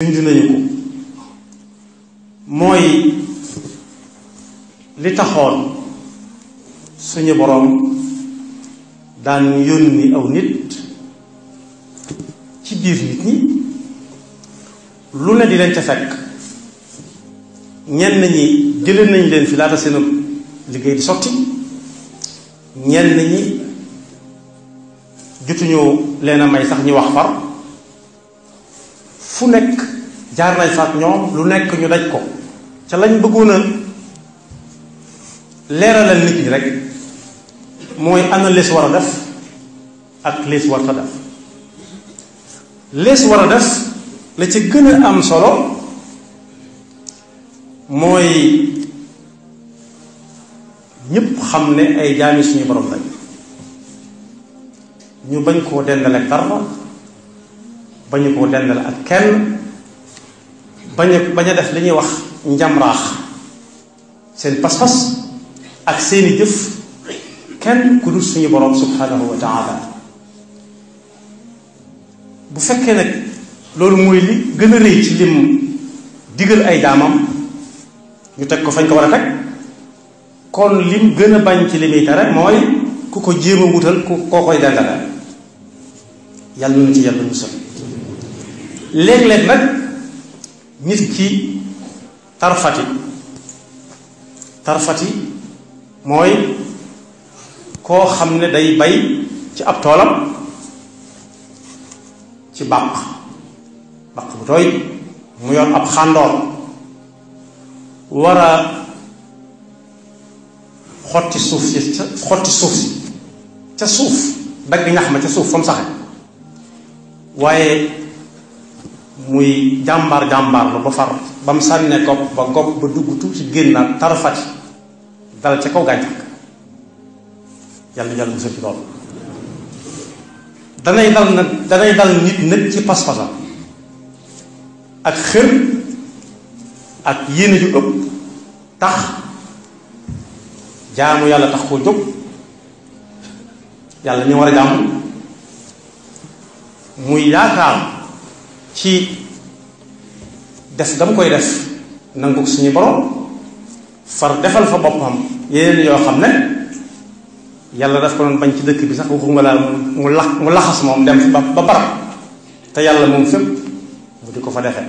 junj nañu ko mooy li taxoon suñu boroom daan yónni aw nit ci biir nit ñi lu ne di leen ca fekk ñenn ñi jële nañ leen fi laata seen liggéey di sotti ñenn ñi jotuñu leen a may sax ñu wax far fu nekk jaar nañ fa ak ñoom lu nekk ñu daj ko ca lañ bëggoon a leeralal nit ñi rek mooy ana lees war a def ak lees war a def lees war a def la ca gën a am solo mooy ñépp xam ne ay jaami suñu borom lañ ñu bañ koo dendale ak dara bañu koo dendale ak kenn bañ a def li ñuy wax njamraax seen pas-pas ak seeni jëf kenn ku dul suñu borom subhanahu wa taala bu fekkee nag loolu mooy li gën a rëy ci lim digal ay jaamam ñu teg ko fañ ko war a teg kon lim gën a bañ ci li muy tere mooy ku ko jéem a wutal koo koy dendale yàlla na ci yàlla musal léeg-léeg nag nit ki tarfati mooy koo xam ne day bay ci ab toolam ci bàq bu tooy mu yor ab xàndoor war a xotti suuf si ca suuf dagg ñax ma ca suuf fa mu saxe waaye muy jàmbaar lu ba far ba mu sànne gopp ba dugg tuuti génnaat tarfati dal ca kaw gàncax yàlla musal ci loolu danay dal nit nag ci pas-pasam ak xër ak yéene ju ëpp tax jaamu yàlla tax koo jóg yàlla ñu war a jaamu muy yaakaar ci def dama koy def nangu suñu borom far defal fa boppam yeneen yoo xam ne yàlla daf ko doon bañ ci dëkk bi sax waxuma laa mu laxas moom dem ba barab te yàlla moom fépp mu di ko fa defee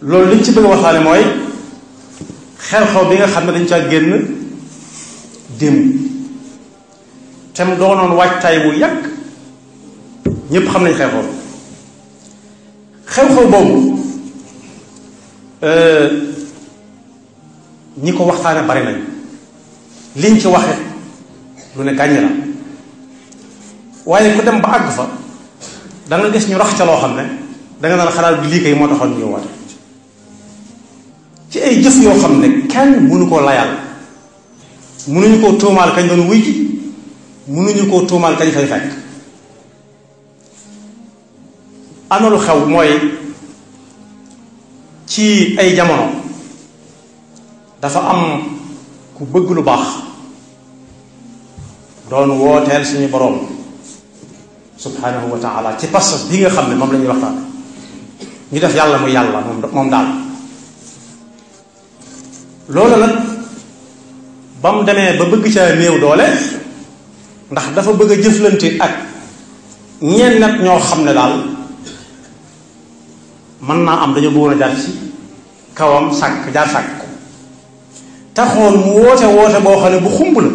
loolu liñ ci bëgg a waxtaane mooy xew-xew bi nga xam ne dañ caa génn démb te mu doonoon waajtaay bu yàgg ñépp xam nañ xew-xew boobu ñi ko waxtaane bari nañ liñ ci waxe lu ne gàññ la waaye ku dem ba àgg fa da nga gis ñu rax ca loo xam ne danga naan xalaat bi lii kay moo taxoon ñu woote ci ay jëf yoo xam ne kenn mënu koo layal mënuñu koo tuumaal kañ doon wuy ji mënuñu koo tuumaal kañ fay fekk ana lu xew mooy ci ay jamono dafa am ku bëgg lu baax doon wooteel suñu boroom subhanahu wa taala ci pas-pas bi nga xam ne moom la ñuy waxtaan ñu def yàlla muy yàlla moom daal loolu nag ba mu demee ba bëgg ca néew doole ndax dafa bëgg a jëflante ak ñeen nag ñoo xam ne daal mën naa am dañoo bëggoon a jaar ci kawam sàkk ko taxoon mu woote boo xam ne bu xumb la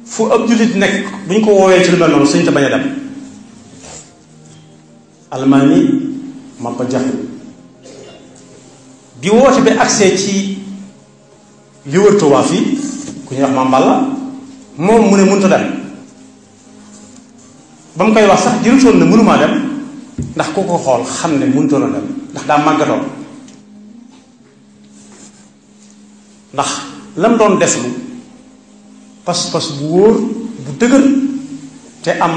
fu ab jullit nekk bu ñu ko woowee ci lu mel noonu suñ te bañ a dem almaani ma ko jax bi woote bi agsee ci li wër Tuubaa fii ku ñuy wax Maam Balla moom mu ne mënta dem ba mu koy wax sax jërutoon na mënumaa dem ndax ku ko xool xam ne mënutoon a dem ndax daa màggatoon ndax lam doon deflu pas-pas bu wóor bu dëgër te am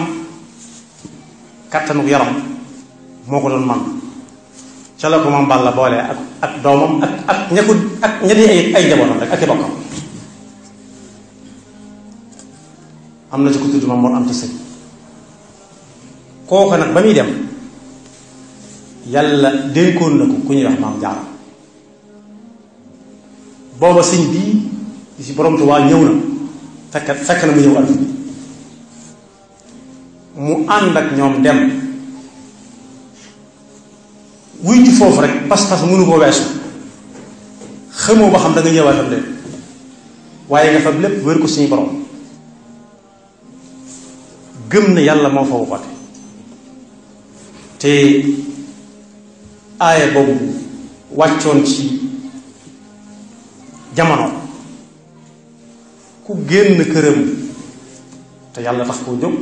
kàttanu yaram moo ko doon man ca la ko Maam Balla boole ak doomam ak ña di ay njabootam rek ak i bokkam am na ci ko tudd Maam Mor Anta Sali kooku nag ba muy dem yàlla dénkoon na ko ku ñuy wax maam Jaara. booba sëñ bii di si borom Tuubaa ñëw na fekk na mu ñëw àdduna mu ànd ak ñoom dem wuy ji foofu rek pas-pas mënu koo weesu xamoo ba xam da nga ñëwaatam leen waaye nga fab lépp wér ko suñu borom gëm na yàlla moo fa woote te aaya boobu wàccoon ci jamono ku génn këram te yàlla tax koo jóg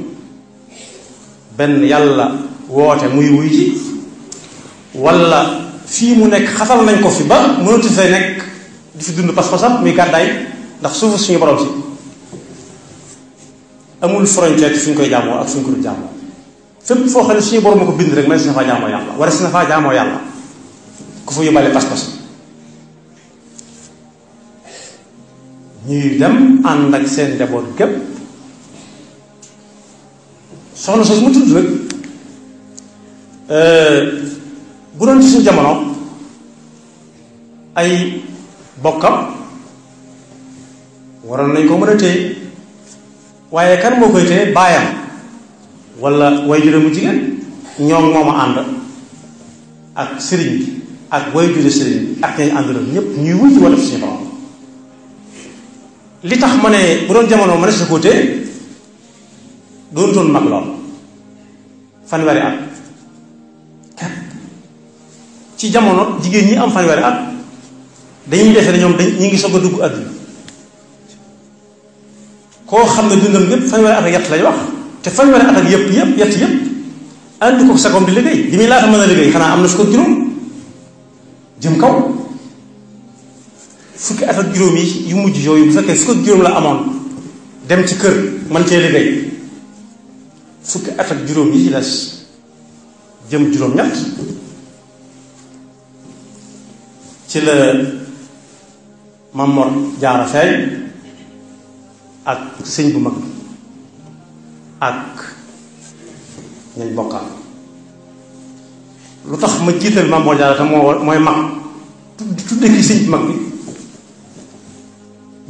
benn yàlla woote muy wuy ji walla fii mu nekk xatal nañ ko fi ba mënatu fay nekk di fi dund pas-pasam muy gàddaay ndax suufu suñu borom si amul frontière fi ñu koy jaamoo ak fi ñu ko dul jaamoo fépp foo xam ne suñu borom a ko bind rek man si na faa jaamoo yàlla wala si na faa jaamoo yàlla ku fa yóbbaale pas-pas ñuy dem ànd ak seen njaboot gépp soxna soosu mu tudd rek bu doon ci suñu jamono ay bokkam waroon nañ ko mën a téye waaye kan moo koy téye baayam walla way jure mu jigéen ñoom moom a ànd ak sëriñ bi ak way jure sëriñ bi ak ñañ àndaloon ñépp ñuy wuy ci wolof suñu borom li tax ma ne bu doon jamono ma ne sa koo téye doon toon mag lool fanweeri at ci jamono jigéen ñi am fanweeri at dañuy defe ne ñoom ñi ngi soog a dugg àdduna koo xam ne dundam lépp fanweeri at ak yett lay wax te fanweeri at ak yett yëpp andi ko sagoom di liggéey li muy laata mën a liggéey xanaa am na fukk ak juróom jëm kaw fukki at ak juróom yi yu mujj yooyu bu fekkee fukk ak juróom la amoon dem ci kër man cee liggéey fukki at ak juróom yi ci des jëm juróom-ñett ci la Maam Mor Jaara feeñ ak sëñ bu mag bi ak ñañ bokkal lu tax ma jiital Maam Mor Jaara te mooy mag tudde ki sëñ bu mag bi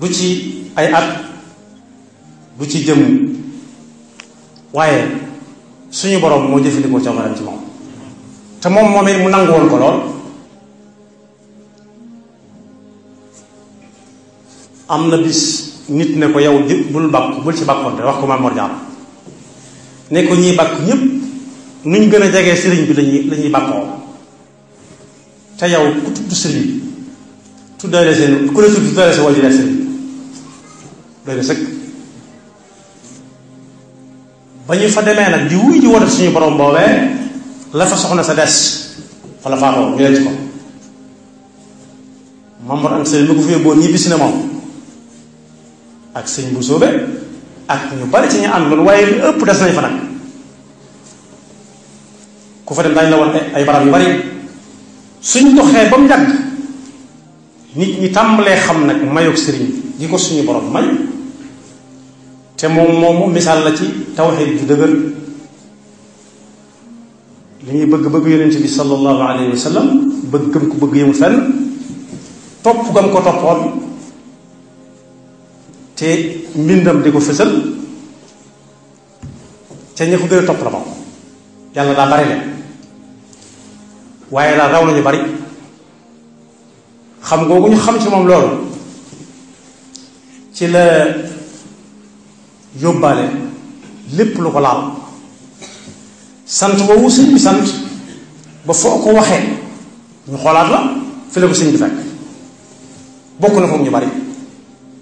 du ci ay at du ci jëm waaye suñu borom moo jëfandikoo coobareem ci moom te moom it mu nangu woon ko lool am na bis nit ne ko yow bul bàkku bul ci bàkkoonte wax ko Maam Mor Jaara ne ko ñiy bàkku ñëpp nuñ gën a jegee sëriñ bi lañuy bàkkoo te yow ku tudd sëriñ bi tuddaale seen ku la tudd tuddaale sa wàllu sëriñ bi doy na sëkk ba ñu fa demee nag di wuy ji woote suñu borom boobee la fa soxna sa des fa la faatoo ñu leen ko Maam Mor Anta Sali mi ko fi yóbboon ñibbisi na moom ak sëñ bu soobe ak ñu bari ci ñu àndoon waaye li ëpp des nañ fa nag ku fa dem dañ la woon ay barab yu bari suñ doxee ba mu yàgg nit ñi tàmbalee xam nag mayoog sëriñ gi ko suñu borom may te moom misaal la ci tawxiid ju dëgër li ñuy bëgg yonent bi sallallahu alayhi wa sallam bëgg gëm ko bëgg yëmul fenn topp gam ko toppoon te mbindam di ko fësal te ña ko gën a topp la moom yàlla daa bari leen waaye daal raw nañu bari xam googu ñu xam ci moom loolu ci la yóbbaale lépp lu ko laal sant boobu sëñ bi sant ba foo ko waxee ñu xoolaat la fi la ko sëñ bi fekk bokk na foog ñu bari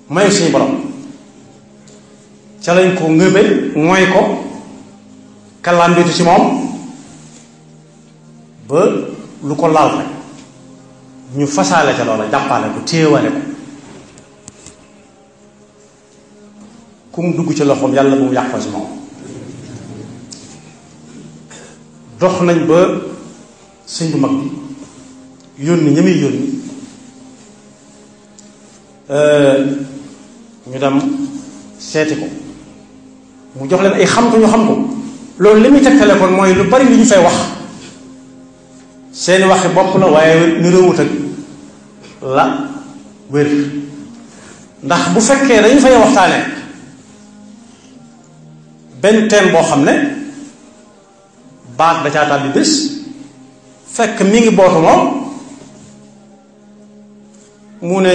mayu suñu borom ca lañ ko ngëbe mooy ko kalambitu ci moom ba lu ko laal rek ñu fasaale ca loola jàppaale ko téewale ko ku mu dugg ci loxoom yàlla bu mu yàqoo ci moom dox nañ ba sëñ bu mag bi yónni ñami yónni ñu dem seeti ko mu jox leen ay xam ko ñu xam ko loolu li muy tegtale kon mooy lu bari li ñu fay wax seeni waxi bopp la waaye niroowut ak la wér ndax bu fekkee dañu fay waxtaane benn thème boo xam ne baat da caa tàbbi bés fekk mi ngi bootu moom mu ne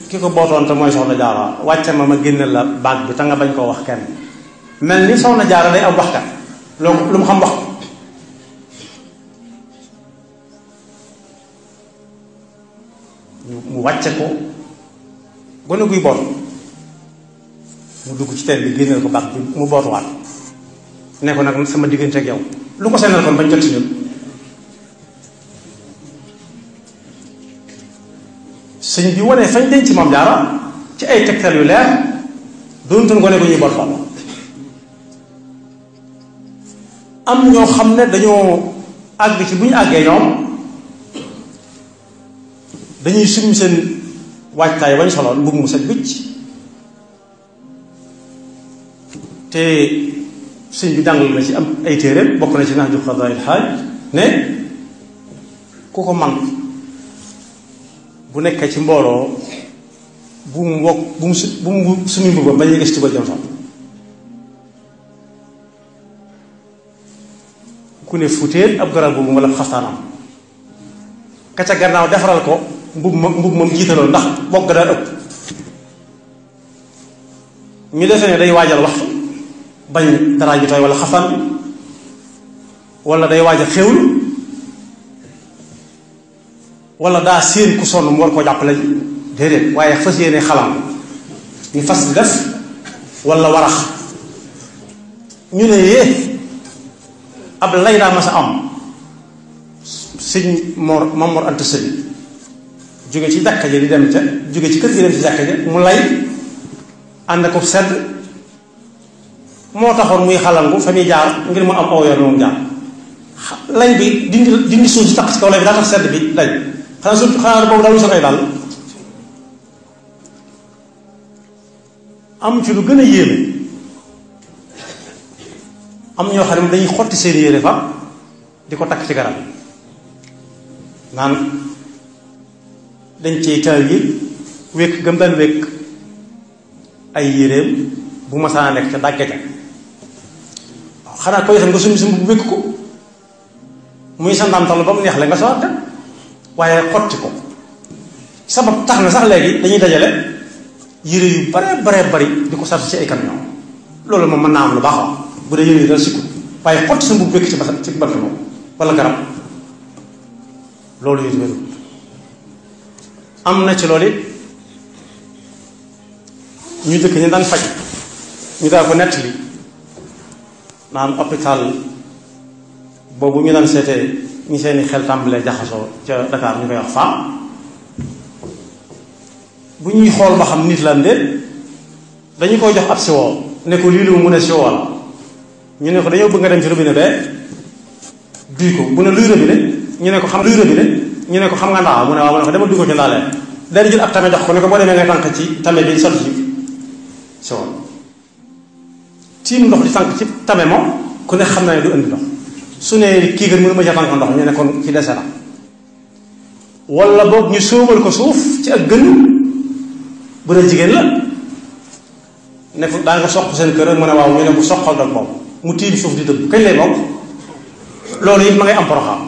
ki ko bootoon te mooy soxna jaara wàcce ma génne la baat bi te nga bañ koo wax kenn mel ni soxna jaara day am waxkat loolu lu mu xam wax mu wàcce ko gone guy boot mu dugg ci teen bi génneel ko baat bi mu bootuwaat ne ko nag sama diggante ak yow lu ko seenal kon bañ jot ci ñun sëñ bi wane fañ denc Maam Jaara ci ay tegtal yu leer doontoon gone gu ñuy boot foofu am ñoo xam ne dañoo àgg ci bu ñu àggee ñoom dañuy summi seen waajtaay wañ soloon mbubb mu set wicc te sëñ bi jàngal na ci am ay téere bokk na ci Nahju Qadaa'il Haaj ne ku ko man bu nekkee ci mbooloo bu mu wokk bu mu sumi mbubbam bañ a gis ci ba jëm sax ku ne futéel ab garab boobu wala xastaanam ka ca gannaaw defaral ko mbubb moom jiitaloon ndax bokk daa ëpp ñu defee ne day waajal waxtu bañ dara ji tooy wala xafaan wala day waajal xewlu wala daa séen ku sonn mu war koo jàppale déedéet waaye fas yéene xalam ñu fas di def wala warax ñu ne yee ab lay daa mas a am sëñ Maam Mor Anta Sali jóge ci jàkka ja di dem ca jóge ci kër gi dem ci jàkka ja mu lay ànd ko sedd moo taxoon muy xalangu fa muy jaar ngir mu am aw yoon moom jaar lay bi dindi suuf si tax ci kaw lay bi daa tax sedd bi lay xanaa boobu daal ñu sol ay dàll am ci lu gën a yéeme am ñoo xam ne dañuy xotti seen yére fa di ko takk ci garab naan dañ cey taal yi wékk gëm daan wékk ay yéreem bu masaana nekk ca dàgge ja waaw xanaa koy xam nga summi sumb bu wékk ko muy sa ndamtal ba mu neex la nga soo dem waaye xotti ko sabab tax na sax léegi dañuy dajale yére yu bare bare bari di ko sart ci ay camion loolu moom mën naa am lu baax wax bu dee yére yi dal sikku waaye xotti sa mbubb wékk ci bant moom wala garab loolu yéen wéru am na ci loolu it ñu dëkk ñu daan faj ñu daal ko nettali naan hôpital boobu ñu daan seetee ñi seeni xel tàmbalee jaxasoo ca Dakar ñu koy wax faam bu ñuy xool ba xam nit la ndéet dañu koy jox ab siwoo ne ko lii lu mu ne siwoo la ñu ne ko dañoo bëgg nga dem ci robinet bee duy ko bu ne luy robinet ñu ne ko xam luy robinet ñu ne ko xam nga ndaa mu ne waaw mu ne ko dama duy ko ci ndaalee dañu jël ab tame jox ko ne ko boo demee nga tànk ci tame bi sotti ci siwoo tiim ndox di tànk ci tame moom ku ne xam na ne du indi ndox su ne kii gën mënu ma ca tànk ndox ñu ne kon ci dese na wala boog ñu sóobal ko suuf ci ak gën bu dee jigéen la ne fu daa nga soq seen kër mu ne waaw ñu ne bu soqal dog boobu mu tiim suuf di dëbb kañ lay bokk loolu it ma ngay am poroxaam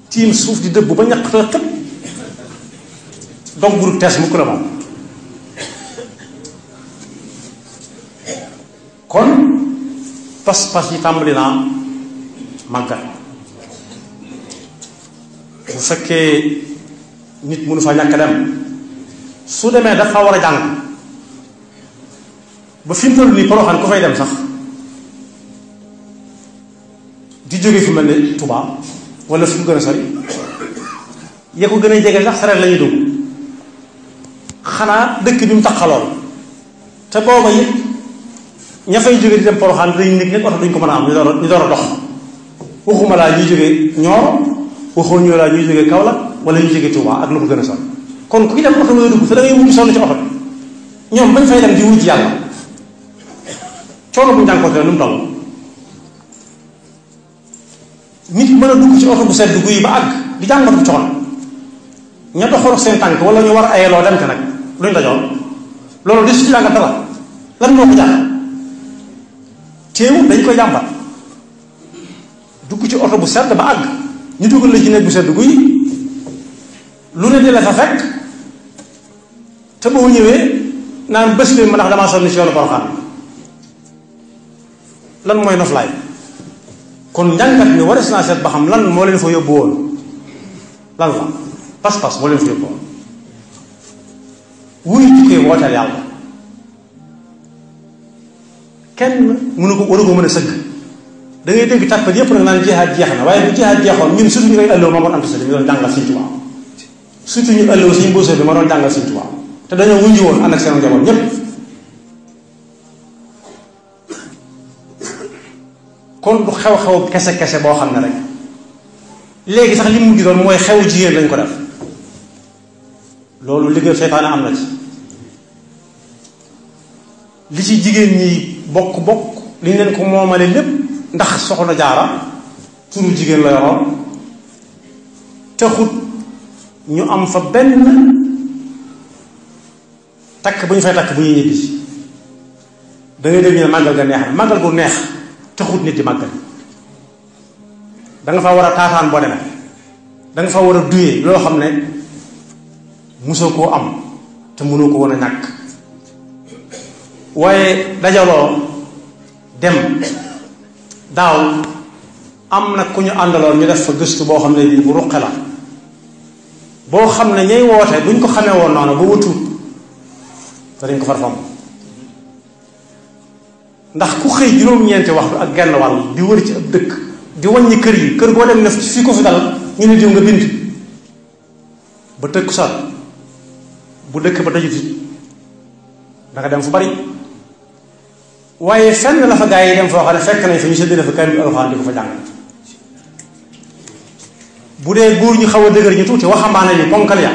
tiim suuf di dëbb ba ñaq too xëpp dog buru tees mukk la moom kon pas-pas yi tàmbali naa màggat bu fekkee nit mënu fa ñàkk dem su demee dafa war a jàng ba fi mu toll nii Porokhane ku fay dem sax di jóge fi mel ne Touba wala fi mu gën a sori ya ko gën a jege sax sareet la ñuy dugg xanaa dëkk bi mu taxaloon te booba it ña fay jóge di dem Porokhane dañu nekk nekk oto duñ ko mën a am ñu door a dox waxuma laa ñuy jóge Nioro waxoo ñu laa ñuy jóge Kaolack wala ñuy jóge Touba ak lu ko gën a sori kon ku dem oto ngay dugg te da ngay mujj sonn ci oto ñoom bañ fay dem di wut yàlla coono bu ñu jànkoonte nu mu toll nit mën a dugg ci oto bu sedd guy ba àgg di jàngat bu coxon ña doxoon seen tànk wala ñu war a ayeloo dem te nag luñ dajoon loolu di su jàngat dara lan moo ko jàpp teewul dañ koy jàmbat dugg ci oto bu sedd ba àgg ñu dugal la ci nekk bu sedd guy lu ne di la fa fekk te boo ñëwee naan bés leen ma ndax damaa sonn ci yoonu Porokhane lan mooy noflaay kon njàngat mi warees naa seet ba xam lan moo leen fa yóbbu woon lan la pas-pas moo leen fa yóbbu woon wuy ci koy wooteel yàlla kenn mënu ko waru ko mën a sëgg da ngay dégg tàppat yépp nag naan jihaad jeex na waaye bu jihaad jeexoon ñun surtout ñu koy ëllëw ma doon am ñu doon jàngal Sëñ Tuubaa surtout ñu ëllëw suñu mbóosóor bi ma doon jàngal Sëñ Tuubaa te dañoo wuññi woon ànd ak seen njaboot ñépp kon du xew-xew kese boo xam ne rek léegi sax li mu mujj doon mooy xew jigéen lañ ko def loolu liggéey seytaane am na ci li ci jigéen ñi bokk li ñu leen ko moomale lépp ndax soxna jaara turu jigéen la yoroon taxut ñu am fa benn takk bu ñu fay takk bu ñuy ñibbi da ngay dégg ñu ne màggal ga neex na màggal gu neex taxut nit di màggal da nga fa war a taataan boo demee da nga fa war a duyee loo xam ne mosoo koo am te mënoo ko woon a ñàkk waaye dajaloo dem daaw am na ku ñu àndaloon ñu def fa gëstu boo xam ne bii bu ruqe la boo xam ne ñay woote buñ ko xamee woon noonu ba wëtuut danañ ko farfam ndax ku xëy juróom-ñeenti waxtu ak genn wàll di wër ci ab dëkk di wàññi kër yi kër goo dem ne fi ko fi dal ñu ne diw nga bind ba tëkku sal bu dëkk ba dajuti da nga dem fu bari waaye fenn la fa gaa yi dem foo xam ne fekk nañ fa ñu séddale fa kaamil alxuraan di ko fa jàng bu dee góor ñu xaw a dëgër ñu tuuti waxambaane yi ponkal ya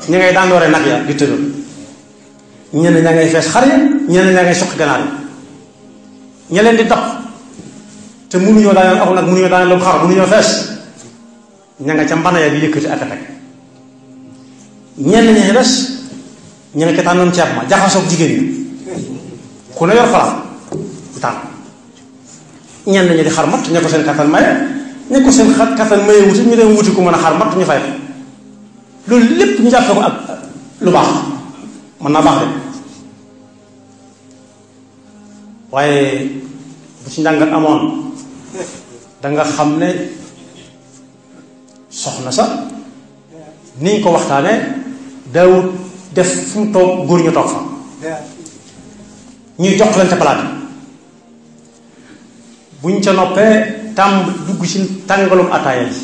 ñu ngay daandoore nag ya di tëral ñenn ña ngay fees xar ya ñenn ña ngay suqi ganaar yi ña leen di dab te mënuñoo daaneel ak nag mënuñoo daaneel lu xar mënuñoo fees ña nga ca mbana ya di yëkkati ak a teg ñenn ña des ña nga ca tànnoon ceeb ma jaxasoog jigéen ñi ku ne yor xalaat di tànn ñenn ñi di xar matt ña ko seen kattan maye ña ko seen kattan maye wuti ñu dem wuti ku mën a xar matt ñu fay ko loolu lépp ñu jàppe ko ak lu baax mën naa baax de waaye bu ci njàngat amoon danga xam ne soxna sa niñ ko waxtaane daawut def fu mu toog góor ñu toog fa ñuy jox leen ca palaat bi buñ ca noppee tàmb dugg ci tàngalum ataaya ji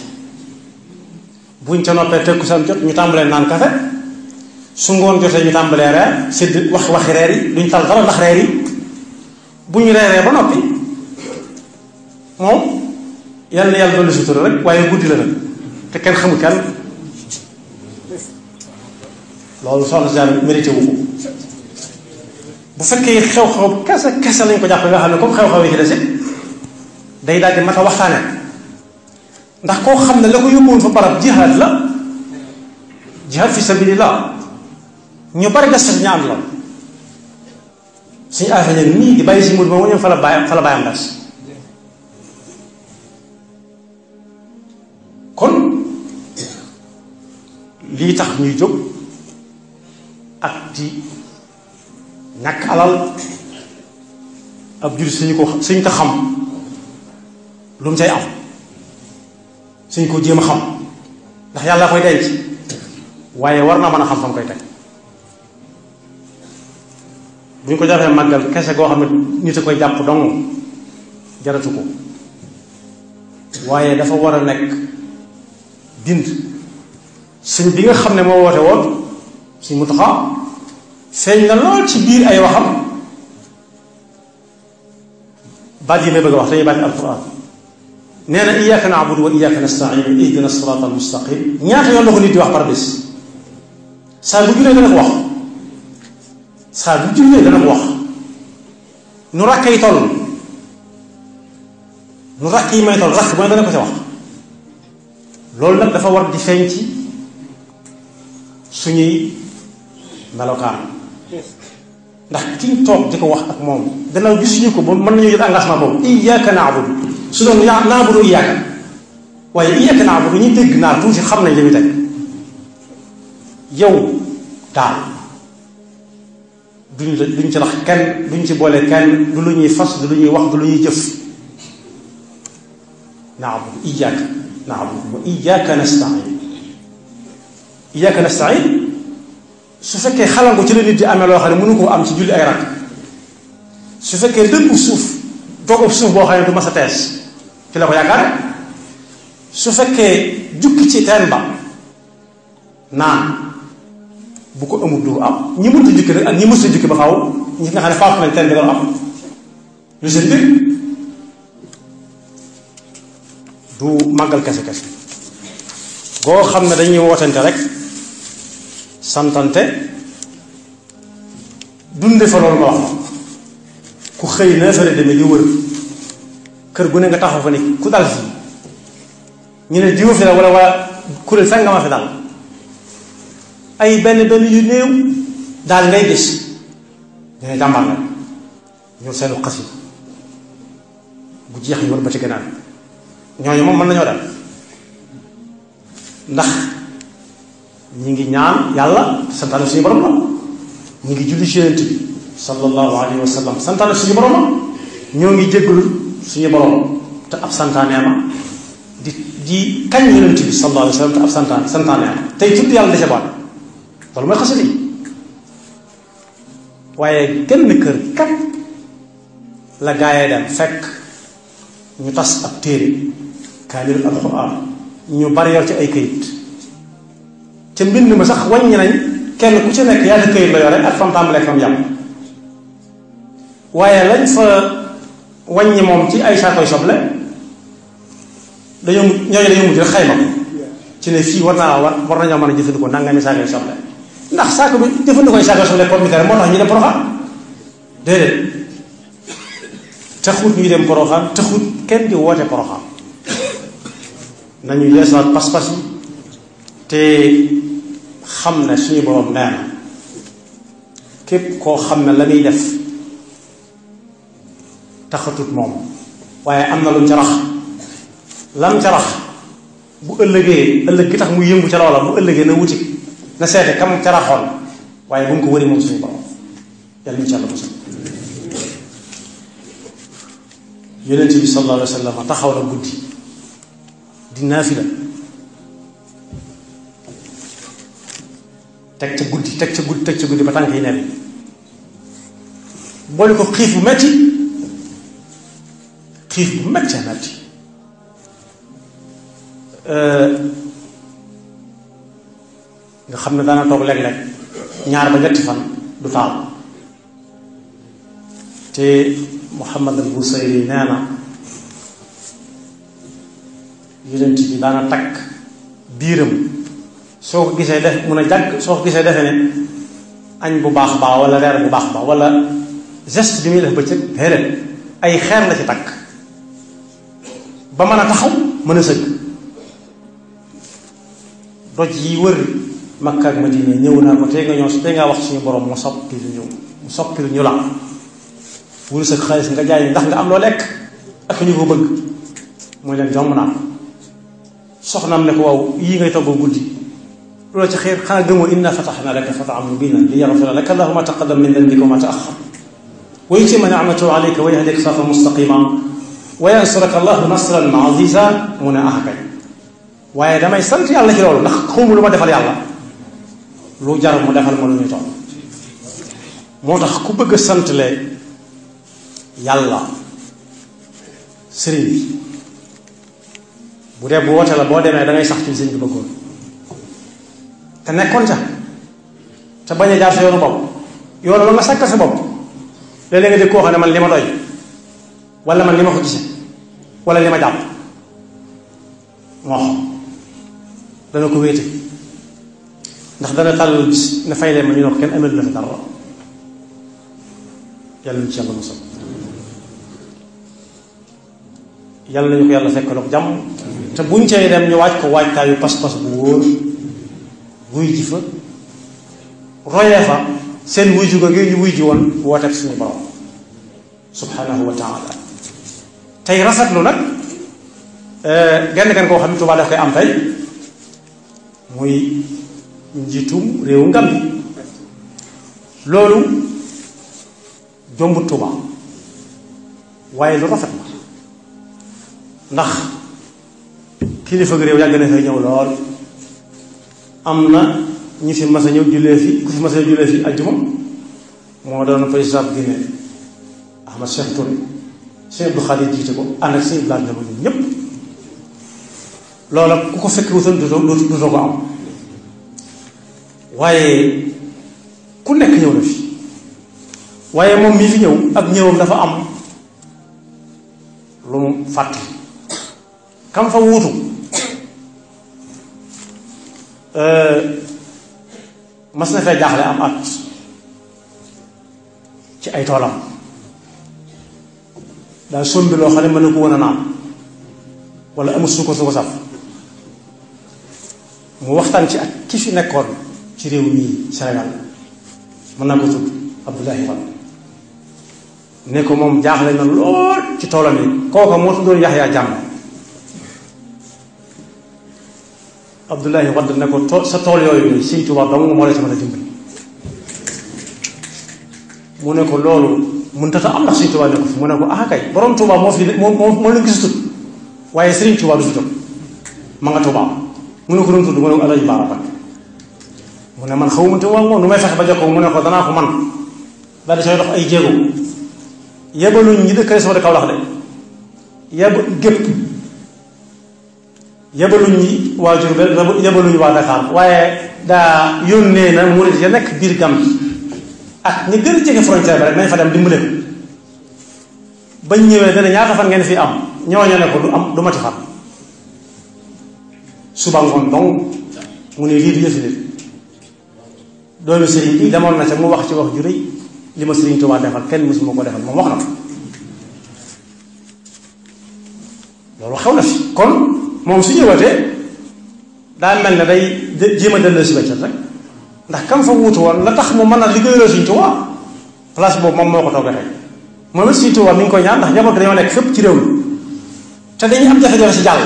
buñ ca noppee tëkku sam jot ñu tàmbalee naan kafe su ngoon jotee ñu tàmbalee reer sédd waxi reer yi duñ tal dara ndax reer yi bu ñu reeree ba noppi moom yàlla na yàlla dolli sutura rek waaye guddi la nag te kenn xamul kenn loolu soxna si daal mérité wu ko bu fekkee xew-xew kese lañ ko jàpp nga xam ne comme xew-xew yi ci des it day daal di mat a waxtaane ndax koo xam ne la ko yóbbuwoon fa barab jihaad la jihaad fi sabilillah ñu bari des fa ñaan la suñu affaire yi nii di bàyyi si mbir moom ñoom fa la bàyyam des kon lii tax ñuy jóg ak di ñàkk alal ab jur suñu ko xam lu mu cay am suñ ko jéem a xam ndax yàlla koy denc waaye war naa mën a xam fa mu koy teg bu ñu ko jàppee màggal kese goo xam ne nit a koy jàpp dong jaratu ko waaye dafa war a nekk bind sëñ bi nga xam ne moo woote woon sëñ Muntaxa feeñ na lool ci biir ay waxam baat yi may bëgg a wax dañuy baati alquran nee na iyyaka na'budu wa iyyaka nasta'in ihdina sirata almustaqim ñaata yoon la ko nit di wax par bés saa bu jullee dana ko wax saa bu jullee dana ko wax nu rakkay toll nu rakk yi may toll rakk bu ne dana ko ci wax loolu nag dafa war di feeñ ci suñuy melokaan ndax kiñ toog di ko wax ak moom gannaaw gisuñu ko ba mën nañu jël engagement boobu iyyaka na'budu su doon na'budu iyyaka waaye iyyaka na'budu ñu dégg naar tuuti xam nañ li muy teg yow daal duñ ci rax kenn duñ ci boole kenn du lu ñuy fas du lu ñuy wax du lu ñuy jëf na'budu iyyaka na'budu wa iyyaka nasta'in iyyaka nasta'in su fekkee xalan ko ci la nit di amee loo xam ne mënu koo am ci julli ay rakk su fekkee dëggu suuf toogub suuf boo xam ne du mas a tees ci la ko yaakaar su fekkee jukki ci teen ba naan bu ko amul du am ñi mënta jukki rek ak ñi mësta jukki ba xaw ñi nga xam ne faatu nañ teen bi doon am lu seen mbir du màggal kese kese boo xam ne dañuy wootante rek santante dunde fa loolu nga wax ku xëy na fere demee di wër kër gu ne nga taxaw fa ni ku dal fii ñu ne diwa fi la wala kuréel sax nga ma fi dal ay benn yu néew daal ngay gis dina jàmbaar la ñoo seenu xas yi bu jeex ñu war ba ci gannaaw ñooñu moom mën nañoo dal ndax ñi ngi ñaan yàlla santaane suñu borom la ñi ngi julli ci Yonent bi sallallahu alayhi wa sallam santaane suñu borom la ñoo ngi jéggul suñu borom te ab santaaneema di kañ Yonent bi sallallahu alayhi wa sallam te ab santaaneema tey tudd yàlla dese baat loolu mooy xasida yi waaye genn kër kat la gaayee dem fekk ñu tas ab téere kaamilul alxuraan ñu bari yor ci ay këyit ca mbind ma sax wàññi nañ kenn ku ci nekk yaa këyit la yore ak fam tàmbalee fam yàpp waaye lañ fa wàññi moom ci ay saakoy soble ñooñu dañoo mujj rek xayma ko ci ne fii war nañoo mën a jëfandikoo nangami saakoy soble ndax saako bi jëfandikoo saakoy soble pomme de terre moo tax ñu dem Porokhane déedéet taxut ñuy dem Porokhane taxut kenn di woote Porokhane nañu yeesaat pas-pas yi te xam ne suñu borom nee na képp koo xam ne la muy def taxatut moom waaye am na lu mu ca rax lam ca rax bu ëllëgee ëllëg gi tax muy yëngu ca loola bu ëllëgee na wuti na seete kam ca raxoon waaye bu ñu ko wëri moom suñu borom yàlla ñu ci yàlla musal yonent bi sallallahu alayhi wa sallam taxaw na guddi di naafila teg ca guddi ba tànk yi neen boole ko xiif bu metti nga xam ne daana toog léeg-léeg ñaar ba ñetti fan du taal te Muhammad al Busayri nee na yonent bi daana takk biiram soo ko gisee def mun a jàgg soo ko gisee defe ne añ bu baax baa wala reer bu baax baa wala geste bi muy def bëccëg déedéet ay xeer la ci takk ba mën a taxaw mën a sëgg doj yi wër Makka ak Madina ñëw naa ko tey nga wax suñu borom mu soppi ñu la wuru sa xaalis nga jaay ndax nga am loo lekk ak ñu ko bëgg muy leen jomb naa ko soxnaam ne ko waaw yii ngay toggoo guddi loolu ci xeer xanaa gëmoo inna fataxna laka fatahan mubinan li yaxfira laka allahu ma taqaddama min dambika wa ma taaxar wa yutimma ni'matahu alayka wa yahdika siratan mustaqima wa yansuraka allahu nasran aziza mu ne kay waaye damay sant yàlla ci loolu ndax xawma lu ma defal yàlla lu jar mu defal ma lu ñuy toll moo tax ku bëgg a santle yàlla sëriñ bi bu dee bu woote la boo demee da ngay sax ci sëriñ bi bëggoon te nekkoon ca te bañ a jaar sa yoonu bopp yoonu la nga sàkkal sa bopp léeg-léeg nga dégg koo xam ne man li ma doy wala man li ma ko gise wala li ma jàpp moo xam dana ko wéete ndax dana tàllal bis ne fay leen ma ñu ne ko kenn amelu la fi dara yàlla ñu ci yàlla musal yàlla nañu ko yàlla fekk loog jàmm te buñ cay dem ñu waaj ko waajtaayu pas-pas bu wóor wuy ji fa royee fa seen wuy ji ko ngir ñu wuy ji woon wooteeg suñu borom subhanahu wa taala tey rafetlu nag genn gan koo xam ne Tuubaa daf koy am tey muy njiitum réewu Ngambi loolu jombut Tuubaa waaye lu rafet la ndax kilifa gi réew yàgg na fay ñëw lool am na ñi fi mas a ñëw jullee fi ku fi mas a jullee fi aljuma moo doon président bu Guinée Ahmed Cheikh Touré Cheikh Abdou Khadir jiite ko ànd ak Cheikh Ibrahima ñoom ñëpp loola ku ko fekk wutoon dutoo ko am waaye ku nekk ñëw na fi waaye moom mii fi ñëw ak ñëwam dafa am lu mu fàtte kam fa wuutu mas na fee jaaxle am at ci ay toolam daa sombi loo xam ne mën na ko woon a naan wala amul su ko saf mu waxtaan ci ak ki fi nekkoon ci réew mii Sénégal mën naa ko tudd Abdoulaye Wade ne ko moom jaaxle na lool ci toolam yi kooka moo tuddoon Yaxya Jàmme Abdoulaye Wade ne ko sa tool yooyu nii Sëñ Tuubaa dong moo la ci mën a dimbali mu ne ko loolu mun tata am ndax Sëñ Tuubaa ne ko fi mu ne ko ah kay borom Tuubaa moo fi moo leen gisatut waaye Sëriñ Tuubaa du fi jóg ma nga Tuubaa mu ne ko doon tudd mu ne ko Alaaji Baara Mbàkke mu ne man xaw ma te waa moom nu may fexe ba jokkoo mu ne ko danaa ko man daal di sooy dox ay jéego yebaluñ ñi dëkk sama de Kawlax de yebaluñ ñi waa Jurbel yebaluñ waa Dakar waaye daa yónnee na murit ya nekk biir Gàmbi ak ñu gën a jege frontière bi rek nañ fa dem dimbale ko bañ ñëwee dana ñaata fan ngeen fi am ñooñu ne ko du mati fan suba ngoon dong mu ne lii du yëfi nit doomi sëriñ bi demoon na ca mu wax ci wax ju rëy li ma Sëriñ Tuubaa defal kenn mësuma ko defal moom wax na ko loolu xew na fi kon moom su ñëwatee daa mel ne day jéem a delloo si weccat rek ndax kam fa wuutu woon la tax mu mën a liggéeyaloo Sëriñ Tuubaa place boobu moom moo ko toogee tey moom it Sëriñ Tuubaa mi ngi koy ñaan ndax njaboot dañoo nekk fépp ci réew mi te dañuy am jafe-jafe si jàll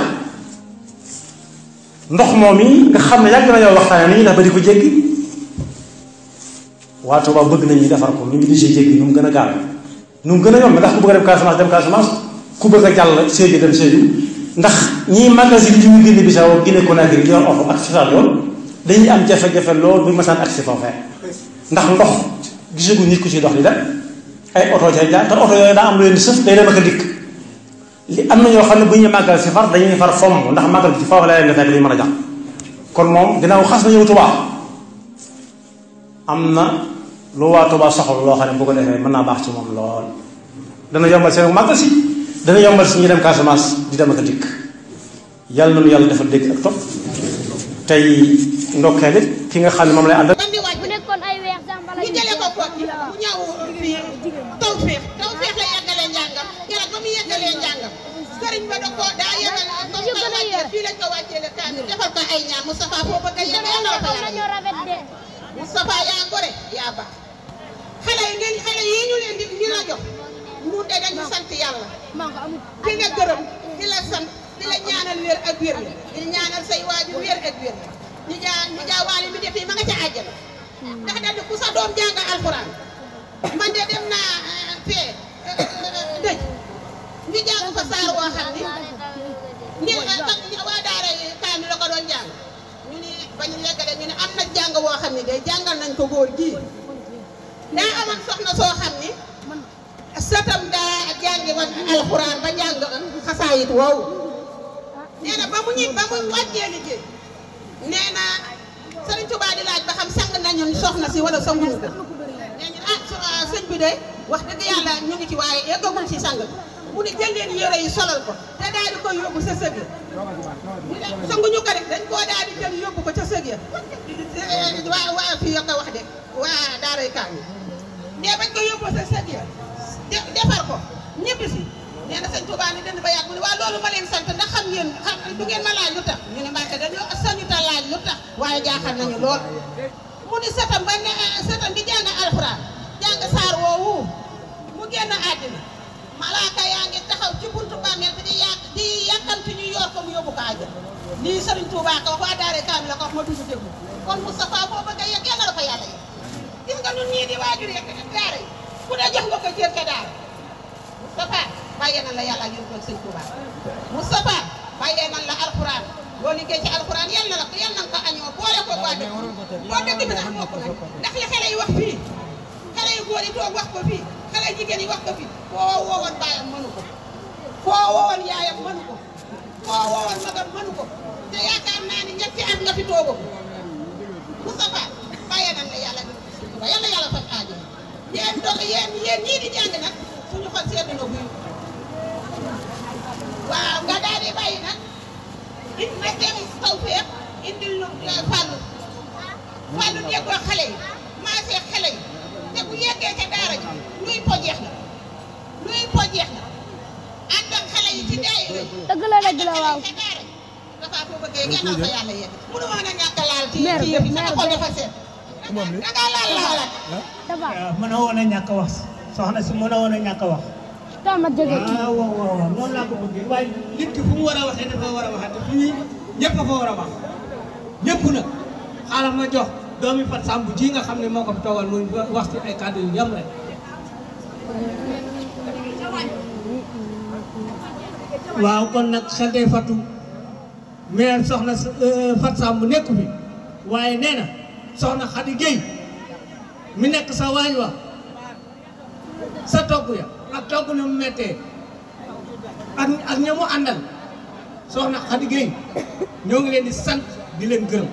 ndox moom yi nga xam ne yàgg nañoo waxtaane ni ñuy def ba di ko jéggi waa Tuubaa bëgg nañu defar ko nu ñu di si jéggi nu mu gën a gaaw nu mu gën a yomb ndax ku bëgg a dem Casamance ku bëgg a jàll Sédhiou dem Sédhiou ndax ñii magasin yi ñu Guinée Bissau Guinée Conakry di yor oto ak fisaal yoon dañuy am jafe-jafe lool bu masaan agsi foofee ndax ndox gisagu nit ku ci dox di dem ay oto ca jaar te oto yooyu daa am lu leen di sëf day dem ak a dikk li am na ñoo xam ne bu ñuy màggal si far dañuy far fomm ndax màggal bi ci foofu la leen di fekk li ñu mën a jàpp kon moom ginnaaw xas na ñëw Tuubaa am na lu waa Tuubaa soxla loo xam ne bu ko defee mën naa baax ci moom lool dana yombal seen màggal si dana yombal si ñu dem Casamance di dem ak a dikk yàlla na nu yàlla defal dégg ak topp tey ndokkeel it ki nga xam ne moom lay àndal. ñu jëlee ko Koki bu ñëw fii Tawfeex la yeggalee njàngam keroog ba mu yeggalee njàngam sëriñ ba da ko daa yegal comme que wàccee fii lañ ko wàccee le kaamil defal ko ay ñaan Moustapha foo bëgg a yegg yàlla ko yàlla Moustapha yaa gore yaa baax xale yi ñu leen di la jox mu de dañu sant yàlla di la gërëm di la sant di la ñaanal wér ak wér la di ñaanal say waajur wér ak wér la ñu jaawaale mi def yi ma nga ca àjjana ndax dañ ku sa doom jàng alxuraan man de dem naa fee dëj ñu jàng fa saar woo xam ni waa daara kaamil la ko doon jàng ñu ni ba ñu yeggale ñu ne am na jàng woo xam ni de jàngal nañ ko góor gii daa amoon soxna soo xam ni sëtam daa jàngi woon alxuraan ba jàng xasaayit wow nee na ba mu wàccee liggéey nee na Sëriñ Tuubaa di laaj ba xam sang nañu soxna si wala sanguñu ko nee ñu sëñ bi de wax dëgg yàlla ñu ngi ci waaye yeggagul ci sang mu ne jël leen yére yi solal ko te daal di koy yóbbu sa sëg ya sanguñu ko rek dañ koo daal di jël yóbbu ko ca sëg ya waa fii yokk a wax de waa daaray kaam yi bañ ko yóbbu sa sëg ya defar ko ñibbi si nee na sëñ Touba ni dënd ba yàgg mu ne waa loolu ma leen sant ndax xam ngeen du ngeen ma laaj lu tax ñu ne Mbàkke dañoo sañu ta laaj lu tax waaye jaaxal nañu lool mu ni sëtam ba ne sëtam di jàng alxuraan jàng saar woowu mu génn àddina malaaka yaa ngi taxaw ci buntu bàmmeel bi di yàkkamti ñu yor ko mu yóbbu ko àjjana lii Sëriñ Tuubaa ko wax waa daare kaam la ko wax ma duñu déglu kon Moustapha boo bëgg a yegg yàlla la ko yàlla yegg gis nga ñun ñii di waajur yegg daara yi ku ne jox nga ko cër ka daara Moustapha bàyyee nañ la yàlla yéen ko Sëriñ Tuubaa Moustapha bàyyee nañ la alxuraan boo liggéey ci alxuraan yal na ko añoo boole ko waa dëkk boo dëkk bi nag moo ko nag ndax li xale yi wax fii xale yu góor yi toog wax ko fii xale jigéen yi wax ko fii foo woowoon baayam mënu ko foo woowoon yaayam mënu ko foo woowoon magam mënu ko te yaakaar naa ni ñetti at nga fi toogoo Moustapha bàyyee nañ la yàlla yàlla yàlla faj aajo yéen dox yéen ñii di jàng nag suñu xol seetlu na buy waaw nga daal di bàyyi nag it na dem Tawfekh indil lu Fallou déggoo xale yi maasee xale yi te bu yeggee ca daara ji luy pojeex na ànd ak xale yi ci daayira yi dëgg la waaw ca daara ji dafa ko bëggee ngeen ko yàlla yegg mënu ma a ñàkk laal ci yëf yi sama xol dafa seet da ngaa laal mën a woon a ñàkk a wax soxna si mën a woon a ñàkk a wax tama jege waaw noonu laa ko bëggee waaye nit ki fu mu war a waxee dafa war a waxee te fii ñëpp a fa war a wax ñëpp nag xaaral ma jox doomi Fat Samb ji nga xam ne moo ko fi toogal muy wax ci ay kàddu yu yam rek waaw kon nag xel day fattu mais soxna Fat Samb nekku fi waaye nee na soxna Khady Gueye mi nekk sa waañ wa sa togg ya ak togg na mu méttee ak ña mu àndal soxna Khady Gueye ñoo ngi leen di sant di leen gërëm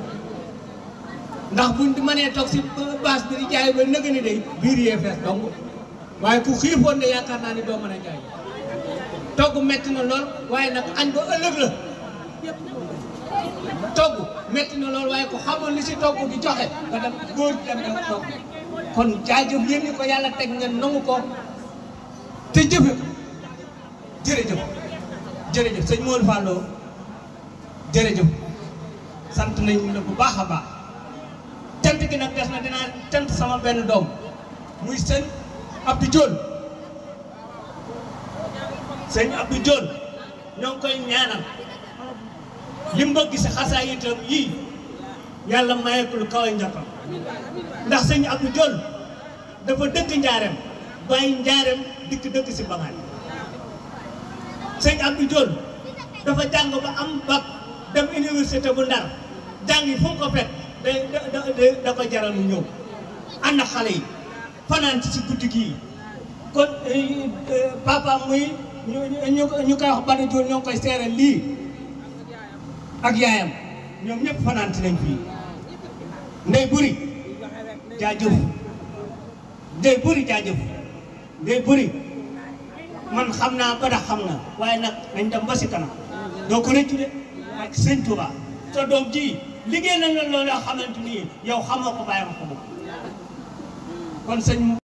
ndax buñ di mënee toog si bâche bi di jaay ba nëgë ni day biir yee fees donc waaye ku xiifoon de yaakaar naa ni doo mën a jaay togg métti na lool waaye nag añ ba ëllëg la togg métti na lool waaye ku xamoon li si togg di joxe nga dem góor dem togg kon jaajëf yéen ñi ko yàlla teg ngeen nangu ko te jëfe ko jërëjëf sëñ Modou Fallo jërëjëf sant nañu la bu baax a baax cant gi nag des na dinaa cant sama benn doom muy sëñ Abdou Diol ñoo ngi koy ñaanal li mu bëgg si xasaay itam yii yàlla maye ko lu kaw a njottam ndax sëñ Abdou Diol dafa dëkk njaareem bàyyi njaareem dëkk si Bangaay sëñ Abdou Diol dafa jàng ba am bac dem université bu Ndar jàng yi fu mu ko fekk da ko jaral mu ñëw ànd ak xale yi fanaan ci guddi gii kon papa muy ñu koy wax Bada Diol ñoo ngi koy seeral lii ak yaayam ñoom ñëpp fanaan ci nañ fii ndey buri jaajëf ndey buri man xam naa Bada xam na waaye nag nañ dem ba si kanam doo ko rëccu de ak sëñ Touba sa doom ji liggéey nañ la loolu xamante ni yow xamoo ko bàyyi ma ko moom kon sëñ